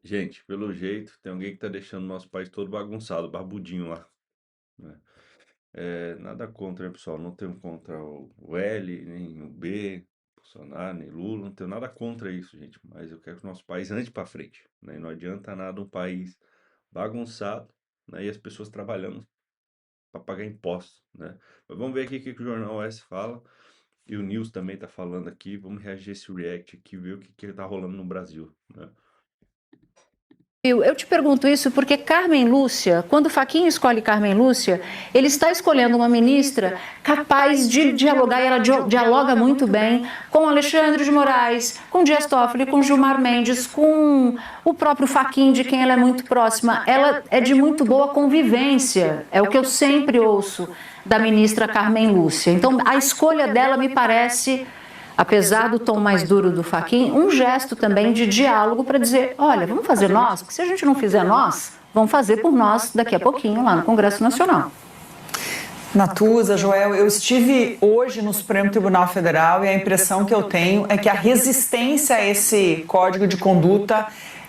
Gente, pelo jeito, tem alguém que tá deixando o nosso país todo bagunçado, barbudinho lá, né. Nada contra, né, pessoal, não tenho contra o L, nem o B, Bolsonaro, nem Lula, não tenho nada contra isso, gente, mas eu quero que o nosso país ande para frente, né, e não adianta nada um país bagunçado, né, e as pessoas trabalhando para pagar impostos, né. Mas vamos ver aqui o que que o Jornal S fala, e o News também tá falando aqui, vamos reagir a esse react aqui, ver o que que tá rolando no Brasil, né. Eu te pergunto isso porque Carmen Lúcia, quando o Fachin escolhe Carmen Lúcia, ele está escolhendo uma ministra capaz de dialogar, e ela dialoga muito bem com Alexandre de Moraes, com Dias Toffoli, com Gilmar Mendes, com o próprio Fachin, de quem ela é muito próxima. Ela é de muito boa convivência, é o que eu sempre ouço da ministra Carmen Lúcia. Então, a escolha dela me parece, apesar do tom mais duro do Fachin, um gesto também de diálogo para dizer, olha, vamos fazer nós, porque se a gente não fizer nós, vão fazer por nós daqui a pouquinho lá no Congresso Nacional. Natuza, Joel, eu estive hoje no Supremo Tribunal Federal e a impressão que eu tenho é que a resistência a esse código de conduta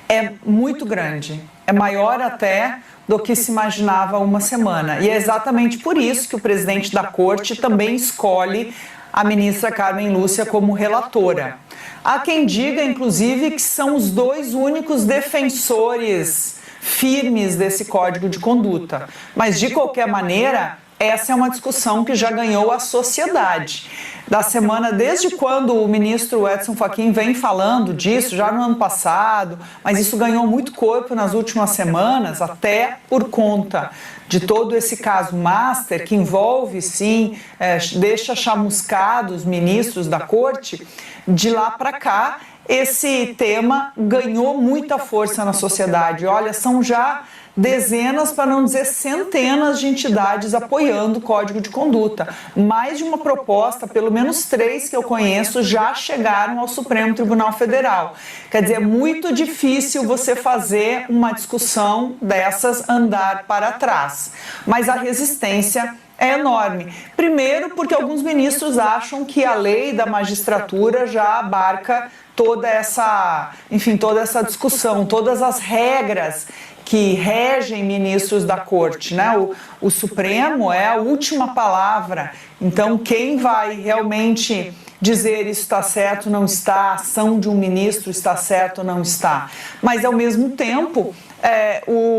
é muito grande, é maior até do que se imaginava há uma semana. E é exatamente por isso que o presidente da Corte também escolhe a ministra Carmen Lúcia como relatora. Há quem diga, inclusive, que são os dois únicos defensores firmes desse código de conduta. Mas, de qualquer maneira, essa é uma discussão que já ganhou a sociedade. Da semana, desde quando o ministro Edson Fachin vem falando disso, já no ano passado, mas isso ganhou muito corpo nas últimas semanas, até por conta de todo esse caso master, que envolve, sim, deixa chamuscados ministros da corte. De lá para cá, esse tema ganhou muita força na sociedade. Olha, são já dezenas, para não dizer centenas de entidades apoiando o Código de Conduta. Mais de uma proposta, pelo menos 3 que eu conheço, já chegaram ao Supremo Tribunal Federal. Quer dizer, é muito difícil você fazer uma discussão dessas andar para trás. Mas a resistência é enorme. Primeiro, porque alguns ministros acham que a lei da magistratura já abarca toda essa discussão, todas as regras que regem ministros da corte, né? O Supremo é a última palavra, então quem vai realmente dizer isso está certo, não está, a ação de um ministro está certo ou não está. Mas, ao mesmo tempo,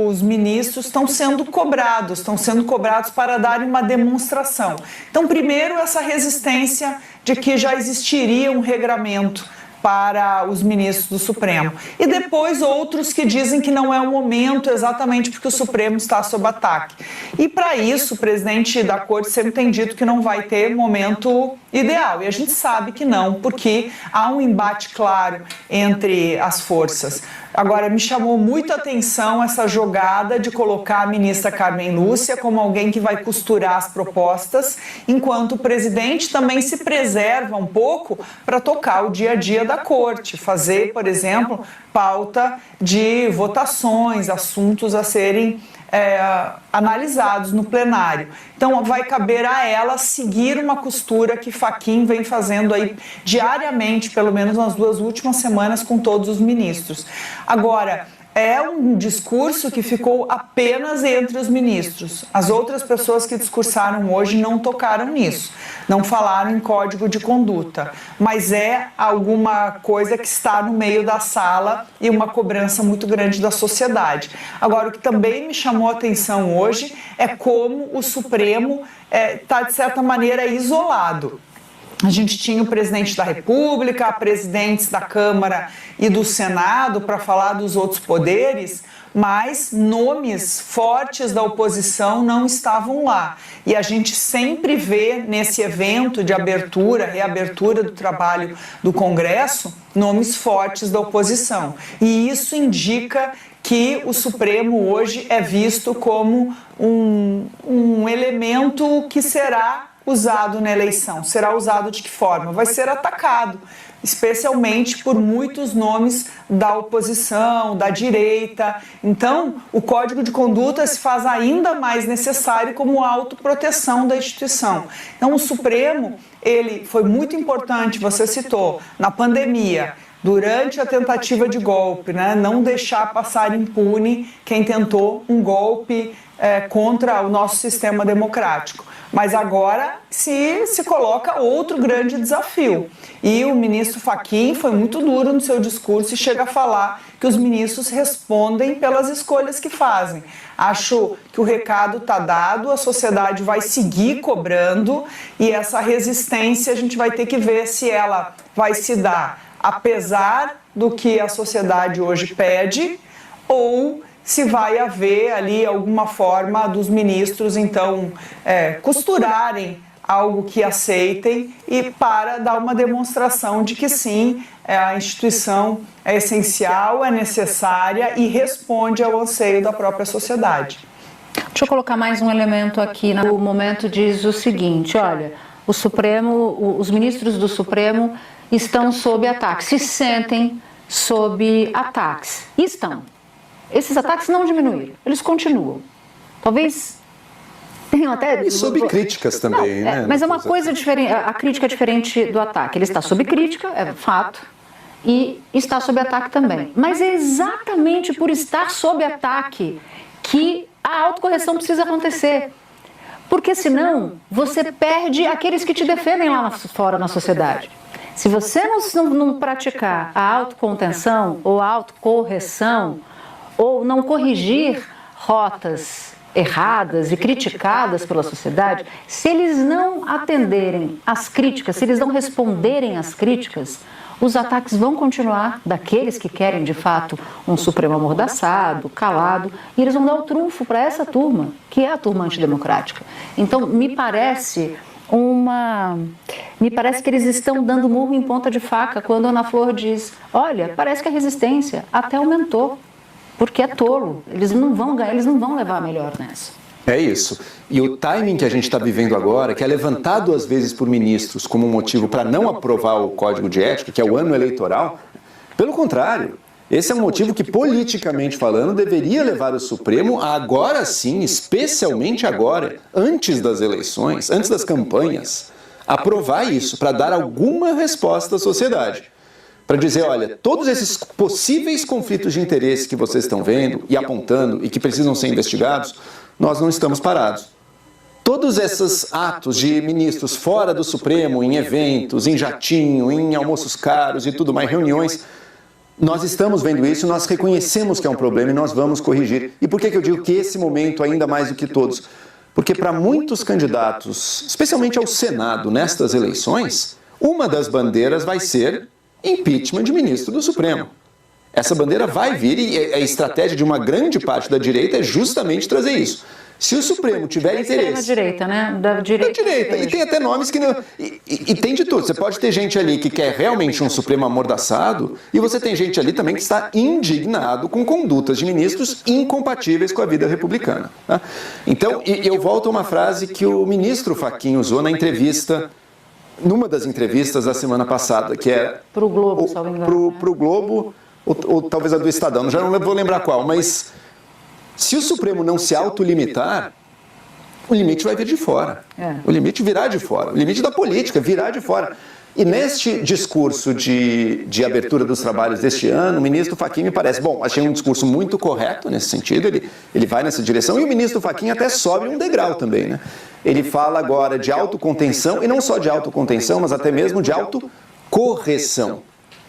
os ministros estão sendo cobrados para darem uma demonstração. Então, primeiro, essa resistência de que já existiria um regramento para os ministros do Supremo. E depois outros que dizem que não é o momento, exatamente porque o Supremo está sob ataque. E para isso, o presidente da Corte sempre tem dito que não vai ter momento ideal. E a gente sabe que não, porque há um embate claro entre as forças. Agora, me chamou muita atenção essa jogada de colocar a ministra Carmen Lúcia como alguém que vai costurar as propostas, enquanto o presidente também se preserva um pouco para tocar o dia a dia da corte, fazer, por exemplo, pauta de votações, assuntos a serem analisados no plenário. Então vai caber a ela seguir uma costura que Fachin vem fazendo aí diariamente, pelo menos nas 2 últimas semanas, com todos os ministros. Agora, é um discurso que ficou apenas entre os ministros. As outras pessoas que discursaram hoje não tocaram nisso, não falaram em código de conduta, mas é alguma coisa que está no meio da sala e uma cobrança muito grande da sociedade. Agora, o que também me chamou a atenção hoje é como o Supremo está, de certa maneira, isolado. A gente tinha o presidente da República, presidentes da Câmara e do Senado para falar dos outros poderes, mas nomes fortes da oposição não estavam lá. E a gente sempre vê nesse evento de abertura, reabertura do trabalho do Congresso, nomes fortes da oposição. E isso indica que o Supremo hoje é visto como um elemento que será usado na eleição. Será usado de que forma? Vai ser atacado, especialmente por muitos nomes da oposição, da direita. Então, o Código de Conduta se faz ainda mais necessário como autoproteção da instituição. Então, o Supremo, ele foi muito importante, você citou, na pandemia, durante a tentativa de golpe, né? Não deixar passar impune quem tentou um golpe contra o nosso sistema democrático. Mas agora se coloca outro grande desafio. E o ministro Fachin foi muito duro no seu discurso e chega a falar que os ministros respondem pelas escolhas que fazem. Acho que o recado está dado, a sociedade vai seguir cobrando e essa resistência a gente vai ter que ver se ela vai se dar apesar do que a sociedade hoje pede ou se vai haver ali alguma forma dos ministros, então, costurarem algo que aceitem e para dar uma demonstração de que sim, a instituição é essencial, é necessária e responde ao anseio da própria sociedade. Deixa eu colocar mais um elemento aqui. O momento diz o seguinte, olha, o Supremo, os ministros do Supremo estão sob ataque, se sentem sob ataques. E estão. Esses ataques não diminuíram, eles continuam. Talvez tenham até... E sob críticas também, não, né? Mas é uma coisa diferente, a crítica é diferente do ataque. Ele está sob crítica, é fato, e está sob ataque também. Mas é exatamente por estar sob ataque que a autocorreção precisa acontecer. Porque senão você perde aqueles que te defendem lá fora na sociedade. Se você não praticar a autocontenção ou a autocorreção, ou não corrigir rotas erradas e criticadas pela sociedade, se eles não atenderem às críticas, se eles não responderem às críticas, os ataques vão continuar daqueles que querem, de fato, um Supremo amordaçado, calado, e eles vão dar o trunfo para essa turma, que é a turma antidemocrática. Então, me parece que eles estão dando murro em ponta de faca quando a Ana Flor diz, olha, parece que a resistência até aumentou. Porque é tolo, eles não vão ganhar, eles não vão levar a melhor nessa. É isso. E o timing que a gente está vivendo agora, que é levantado às vezes por ministros como um motivo para não aprovar o Código de Ética, que é o ano eleitoral, pelo contrário, esse é um motivo que, politicamente falando, deveria levar o Supremo a agora sim, especialmente agora, antes das eleições, antes das campanhas, aprovar isso para dar alguma resposta à sociedade. Para dizer, olha, todos esses possíveis conflitos de interesse que vocês estão vendo e apontando e que precisam ser investigados, nós não estamos parados. Todos esses atos de ministros fora do Supremo, em eventos, em jatinho, em almoços caros e tudo mais, reuniões, nós estamos vendo isso, nós reconhecemos que é um problema e nós vamos corrigir. E por que eu digo que esse momento, ainda mais do que todos? Porque para muitos candidatos, especialmente ao Senado, nestas eleições, uma das bandeiras vai ser impeachment de ministro do Supremo. Essa bandeira vai vir e a estratégia de uma grande parte da direita é justamente trazer isso. Se o Supremo tiver interesse... Da direita, né? Da direita. E tem até nomes que... E tem de tudo. Você pode ter gente ali que quer realmente um Supremo amordaçado e você tem gente ali também que está indignado com condutas de ministros incompatíveis com a vida republicana. Tá? Então, eu volto a uma frase que o ministro Fachin usou na entrevista... Numa das entrevistas da semana passada, que é... Para o Globo, salvo engano. Para o Globo, ou talvez a do Estadão, já não vou lembrar qual, mas se o Supremo não se autolimitar, o limite vai vir de fora. O limite virá de fora. O limite da política virá de fora. E neste discurso de abertura dos trabalhos deste ano, o ministro Fachin me parece, bom, achei um discurso muito correto nesse sentido, ele vai nessa direção, e o ministro Fachin até sobe um degrau também, né? Ele fala agora de autocontenção, e não só de autocontenção, mas até mesmo de autocorreção.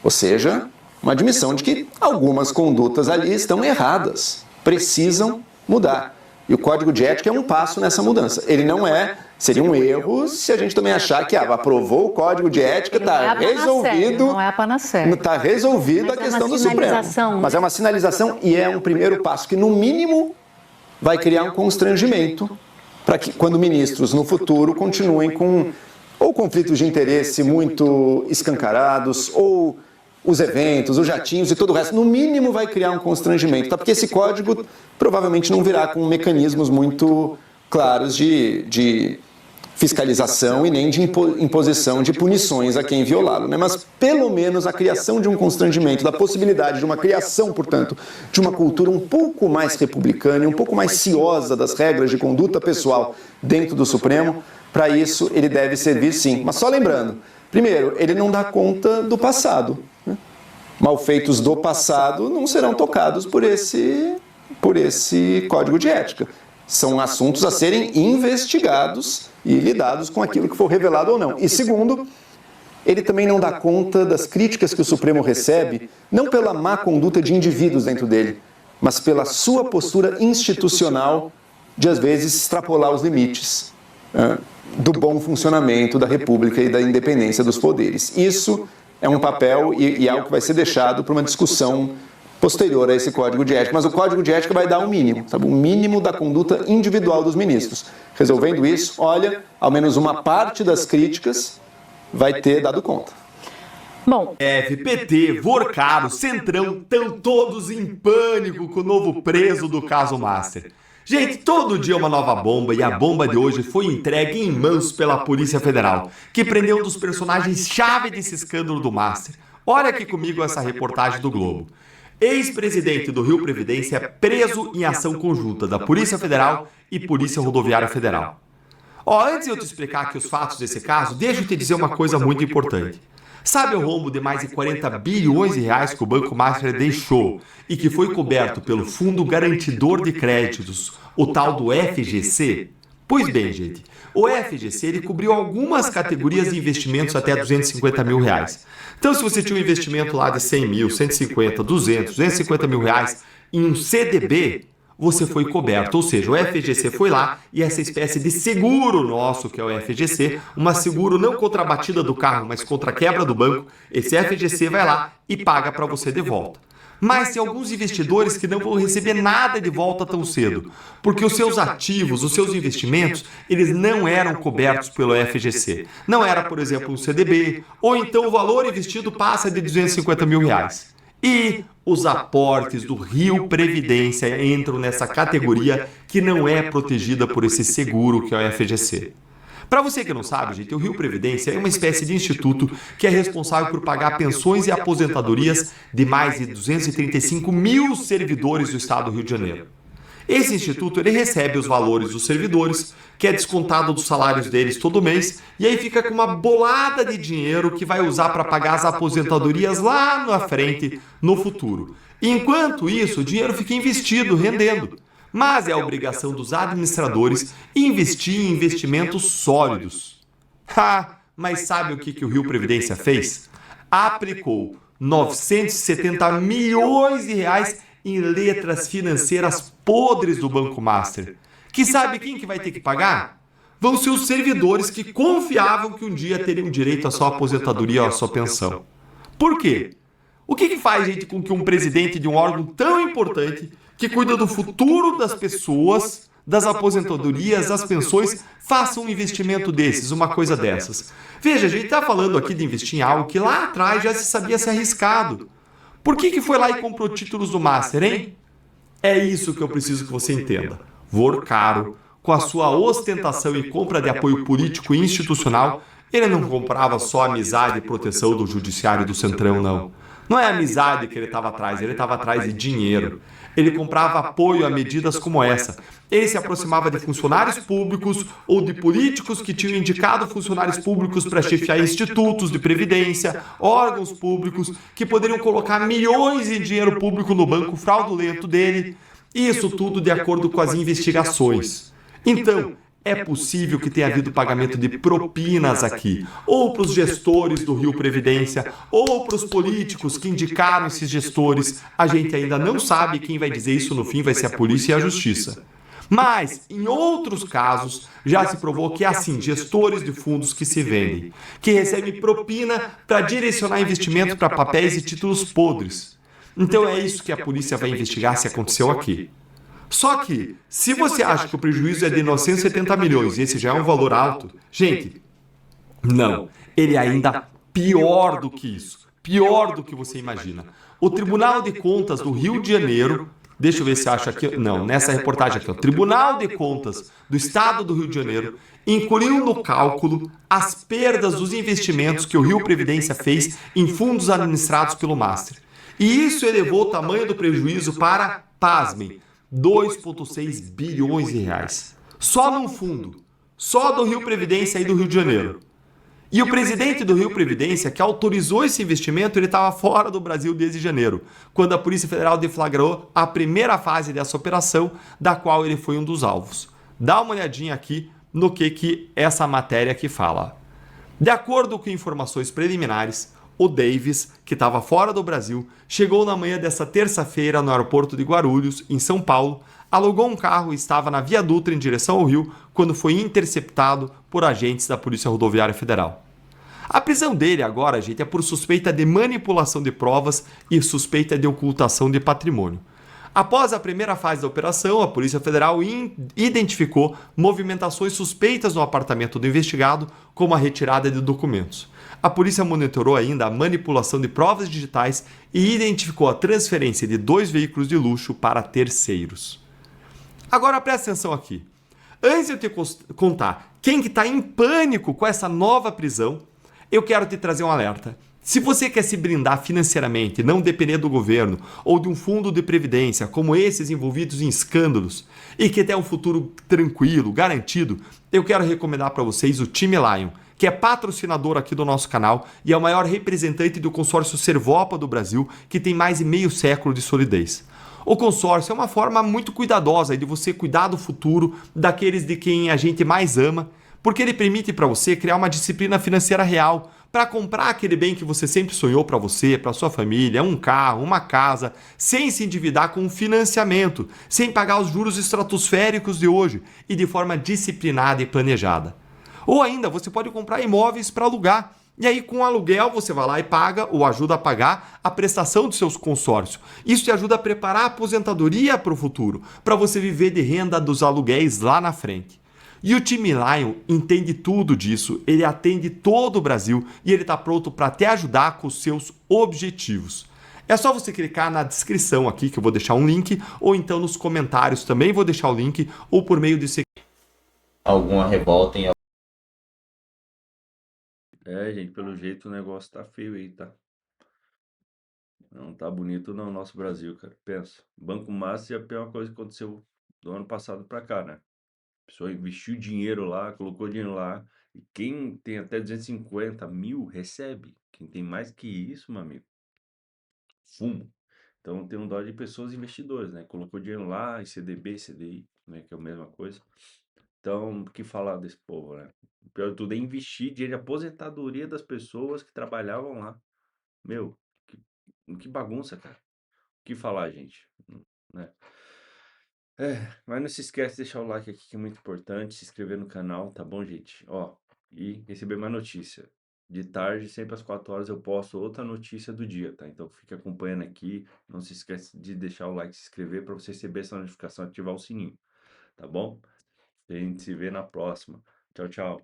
Ou seja, uma admissão de que algumas condutas ali estão erradas, precisam mudar. E o Código de Ética é um passo nessa mudança. Ele não seria um erro se a gente também achar que aprovou o Código de Ética, está resolvido. Não é a panaceia. Está resolvida a questão do Supremo. Mas é uma sinalização e é um primeiro passo que, no mínimo, vai criar um constrangimento para que, quando ministros no futuro continuem com ou conflitos de interesse muito escancarados, ou os eventos, os jatinhos e todo o resto, no mínimo vai criar um constrangimento, tá? Porque esse código provavelmente não virá com mecanismos muito claros de fiscalização e nem de imposição de punições a quem violá-lo, né? Mas pelo menos a criação de um constrangimento, da possibilidade de uma criação, portanto, de uma cultura um pouco mais republicana e um pouco mais ciosa das regras de conduta pessoal dentro do Supremo, para isso ele deve servir sim. Mas só lembrando, primeiro, ele não dá conta do passado. malfeitos do passado não serão tocados por esse código de ética. São assuntos a serem investigados e lidados com aquilo que for revelado ou não. E segundo, ele também não dá conta das críticas que o Supremo recebe, não pela má conduta de indivíduos dentro dele, mas pela sua postura institucional de, às vezes, extrapolar os limites do bom funcionamento da República e da independência dos poderes. Isso é um papel e algo que vai ser deixado para uma discussão posterior a esse Código de Ética. Mas o Código de Ética vai dar um mínimo, sabe? Um mínimo da conduta individual dos ministros. Resolvendo isso, olha, ao menos uma parte das críticas vai ter dado conta. Bom, PT, Vorcaro, Centrão estão todos em pânico com o novo preso do caso Master. Gente, todo dia uma nova bomba e a bomba de hoje foi entregue em mãos pela Polícia Federal, que prendeu um dos personagens-chave desse escândalo do Master. Olha aqui comigo essa reportagem do Globo. Ex-presidente do Rio Previdência preso em ação conjunta da Polícia Federal e Polícia Rodoviária Federal. Antes de eu te explicar aqui os fatos desse caso, deixa eu te dizer uma coisa muito importante. Sabe o rombo de mais de 40 bilhões de reais que o Banco Master deixou e que foi coberto pelo Fundo Garantidor de Créditos, o tal do FGC? Pois bem, gente, o FGC ele cobriu algumas categorias de investimentos até 250 mil reais. Então, se você tinha um investimento lá de 100 mil, 150, 200, 250 mil reais em um CDB, você foi coberto, ou seja, o FGC foi lá e essa espécie de seguro nosso, que é o FGC, uma seguro não contra a batida do carro, mas contra a quebra do banco, esse FGC vai lá e paga para você de volta. Mas tem alguns investidores que não vão receber nada de volta tão cedo, porque os seus ativos, os seus investimentos, eles não eram cobertos pelo FGC. Não era, por exemplo, um CDB, ou então o valor investido passa de 250 mil reais. E os aportes do Rio Previdência entram nessa categoria que não é protegida por esse seguro que é o FGC. Para você que não sabe, gente, o Rio Previdência é uma espécie de instituto que é responsável por pagar pensões e aposentadorias de mais de 235 mil servidores do estado do Rio de Janeiro. Esse instituto ele recebe os valores dos servidores, que é descontado dos salários deles todo mês, e aí fica com uma bolada de dinheiro que vai usar para pagar as aposentadorias lá na frente, no futuro. E enquanto isso, o dinheiro fica investido, rendendo. Mas é a obrigação dos administradores investir em investimentos sólidos. Mas sabe o que o Rio Previdência fez? Aplicou 970 milhões de reais em letras financeiras podres do Banco Master. Que sabe quem que vai ter que pagar? Vão ser os servidores que confiavam que um dia teriam direito à sua aposentadoria ou à sua pensão. Por quê? O que faz, gente, com que um presidente de um órgão tão importante, que cuida do futuro das pessoas, das aposentadorias, das pensões, faça um investimento desses, uma coisa dessas? Veja, a gente está falando aqui de investir em algo que lá atrás já se sabia ser arriscado. Por que foi lá e comprou títulos do Master, hein? É isso que eu preciso que você entenda. Vorcaro, com a sua ostentação e compra de apoio político e institucional, ele não comprava só amizade e proteção do judiciário e do Centrão, não. Não é amizade que ele estava atrás de dinheiro. Ele comprava apoio a medidas como essa. Ele se aproximava de funcionários públicos ou de políticos que tinham indicado funcionários públicos para chefiar institutos de previdência, órgãos públicos, que poderiam colocar milhões de dinheiro público no banco fraudulento dele. Isso tudo de acordo com as investigações. Então, é possível que tenha havido pagamento de propinas aqui, ou para os gestores do Rio Previdência, ou para os políticos que indicaram esses gestores. A gente ainda não sabe quem vai dizer isso no fim, vai ser a polícia e a justiça. Mas, em outros casos, já se provou que é assim, gestores de fundos que se vendem, que recebem propina para direcionar investimento para papéis e títulos podres. Então é isso que a polícia vai investigar se aconteceu aqui. Só que, se você acha que o prejuízo é de 970 milhões e esse já é um valor alto, gente, não, ele é ainda pior do que isso, pior do que você imagina. O Tribunal de Contas do Rio de Janeiro, deixa eu ver se acha aqui, não, nessa reportagem aqui, o Tribunal de Contas do Estado do Rio de Janeiro incluiu no cálculo as perdas dos investimentos que o Rio Previdência fez em fundos administrados pelo Master. E isso elevou o tamanho do prejuízo para, pasmem, 2,6 bilhões de reais. Só num fundo. Só do Rio Previdência e do Rio de Janeiro. E o presidente do Rio Previdência, que autorizou esse investimento, ele estava fora do Brasil desde janeiro, quando a Polícia Federal deflagrou a primeira fase dessa operação, da qual ele foi um dos alvos. Dá uma olhadinha aqui no que essa matéria aqui fala. De acordo com informações preliminares, o Davis, que estava fora do Brasil, chegou na manhã desta terça-feira no aeroporto de Guarulhos, em São Paulo, alugou um carro e estava na Via Dutra em direção ao Rio quando foi interceptado por agentes da Polícia Rodoviária Federal. A prisão dele agora, gente, é por suspeita de manipulação de provas e suspeita de ocultação de patrimônio. Após a primeira fase da operação, a Polícia Federal identificou movimentações suspeitas no apartamento do investigado, como a retirada de documentos. A polícia monitorou ainda a manipulação de provas digitais e identificou a transferência de 2 veículos de luxo para terceiros. Agora presta atenção aqui. Antes de eu te contar quem que está em pânico com essa nova prisão, eu quero te trazer um alerta. Se você quer se blindar financeiramente, não depender do governo ou de um fundo de previdência, como esses envolvidos em escândalos, e que tem um futuro tranquilo, garantido, eu quero recomendar para vocês o Time Lion, que é patrocinador aqui do nosso canal e é o maior representante do consórcio Servopa do Brasil, que tem mais de meio século de solidez. O consórcio é uma forma muito cuidadosa de você cuidar do futuro daqueles de quem a gente mais ama, porque ele permite para você criar uma disciplina financeira real para comprar aquele bem que você sempre sonhou para você, para sua família, um carro, uma casa, sem se endividar com um financiamento, sem pagar os juros estratosféricos de hoje e de forma disciplinada e planejada. Ou ainda, você pode comprar imóveis para alugar. E aí, com o aluguel, você vai lá e paga ou ajuda a pagar a prestação dos seus consórcios. Isso te ajuda a preparar a aposentadoria para o futuro, para você viver de renda dos aluguéis lá na frente. E o Time Lion entende tudo disso, ele atende todo o Brasil e ele está pronto para te ajudar com os seus objetivos. É só você clicar na descrição aqui, que eu vou deixar um link, ou então nos comentários também vou deixar o link, ou por meio de alguma revolta em Gente, pelo jeito o negócio tá feio aí, tá? Não tá bonito não, nosso Brasil, cara. Pensa, Banco Master é a pior coisa que aconteceu do ano passado pra cá, né? A pessoa investiu dinheiro lá, colocou dinheiro lá, e quem tem até 250 mil recebe. Quem tem mais que isso, meu amigo, fumo. Então tem um dó de pessoas investidores, né? Colocou dinheiro lá em CDB, CDI, né? Que é a mesma coisa. Então, o que falar desse povo, né? O pior de tudo é investir dinheiro de aposentadoria das pessoas que trabalhavam lá. Meu, que bagunça, cara. O que falar, gente? Né? Mas não se esquece de deixar o like aqui que é muito importante, se inscrever no canal, tá bom, gente? Ó, e receber mais notícia. De tarde, sempre às 4 horas, eu posto outra notícia do dia, tá? Então fique acompanhando aqui. Não se esquece de deixar o like, se inscrever para você receber essa notificação e ativar o sininho, tá bom? A gente se vê na próxima. Tchau, tchau.